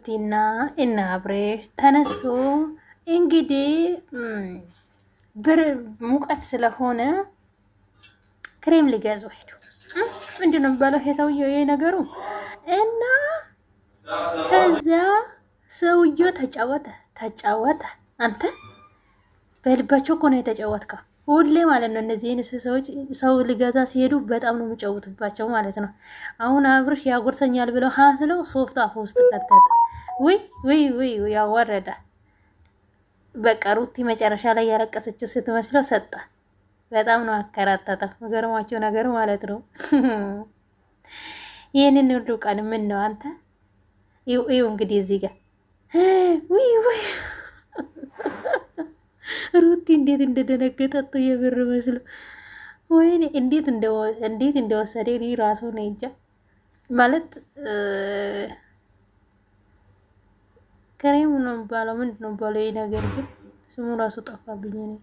ሩቲና እና አብሬሽ ተነስቶ እንግዲህ ብር ሙቀት ስለሆነ ክሬም ሊገዙ ሄዱ። ምንድነው የሚባለው ይሄ ሰውዬው ይሄ ነገሩ እና ከዛ ሰውዬው ተጫወተ። አንተ በልባቸው እኮ ነው የተጫወትከው። ሁሌ ማለት ነው እነዚህ ሰዎች ሰው ሊገዛ ሲሄዱ በጣም ነው የሚጫወቱባቸው ማለት ነው። አሁን አብርሽ ያጎርሰኛል ብለው ሀስለው ሶፍት አፍ ውስጥ ከተተ። ውይ ያወረደ። በቃ ሩቲ መጨረሻ ላይ ያለቀሰችው ስትመስለው ሰጣ። በጣም ነው አከራተተው። ገርማቸው ነገር ማለት ነው። ይሄንን ሁሉ ቀን ምን ነው አንተ ይው እንግዲህ እዚህ ጋር ውይ ሩቲ እንዴት እንደደነገጠት የብር መስሎ ወይኔ እንዴት እንደወሰደ እኔ ራሱ ነኝ እንጃ። ማለት ክሬም ነው ባለው ምንድን ነው ባለው ይሄ ነገር ግን ስሙ ራሱ ጠፋብኝ እኔ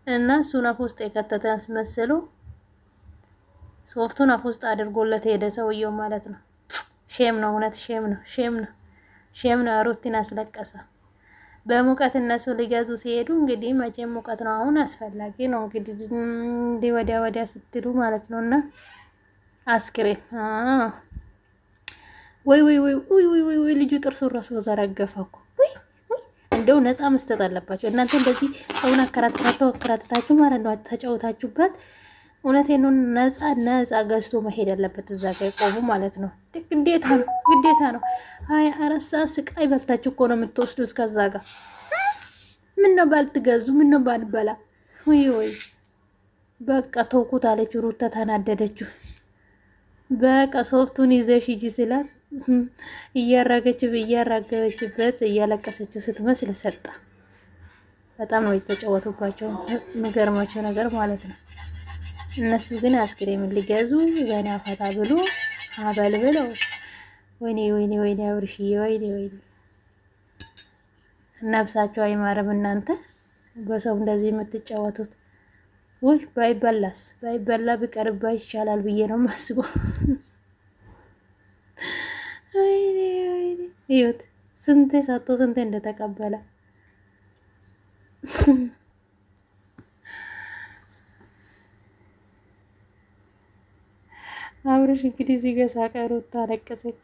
እና እሱን አፍ ውስጥ የከተተ አስመስሎ ሶፍቱን አፍ ውስጥ አድርጎለት ሄደ ሰውየው ማለት ነው። ሼም ነው እውነት ሼም ነው ሩቲን አስለቀሰ። በሙቀት እነሱ ሊገዙ ሲሄዱ እንግዲህ መቼም ሙቀት ነው አሁን አስፈላጊ ነው እንግዲህ ወዲያ ስትሉ ማለት ነውና አስክሬን ወይ ልጁ ጥርሱ ራሱ ዘረገፈኩ። ወይ እንደው ነፃ መስጠት አለባቸው እናንተ እንደዚህ ሰውን አከራተታችሁ ማለት ነው ተጫውታችሁበት። እውነቴን ነው ነፃ ገዝቶ መሄድ ያለበት እዛ ጋር ቆሙ ማለት ነው። ግዴታ ነው 24 ሰዓት ስቃይ በልታችሁ እኮ ነው የምትወስዱት ከዛ ጋር። ምን ነው ባልትገዙ ምን ነው ባልበላ። ወይ በቃ ተውኩት አለች ሩታ ተናደደችው። በቃ ሶፍቱን ይዘሽ ሂጂ ስላት እያራገበችበት እያለቀሰችው ስትመስል ሰጣ። በጣም ነው የተጫወቱባቸው የሚገርማቸው ነገር ማለት ነው። እነሱ ግን አስክሬም ሊገዙ ዘና ፈታ ብሎ አበል ብለው ወይኔ አብርሽዬ ወይኔ ነፍሳቸው አይማርም እናንተ በሰው እንደዚህ የምትጫወቱት። ወይ ባይበላ ቢቀርባ ይሻላል ብዬ ነው የማስበው። ወይኔ ይሁት ስንቴ እንደተቀበለ አብርሽ እንግዲህ እዚህ ጋር ሳቀሩት ታለቀሰች።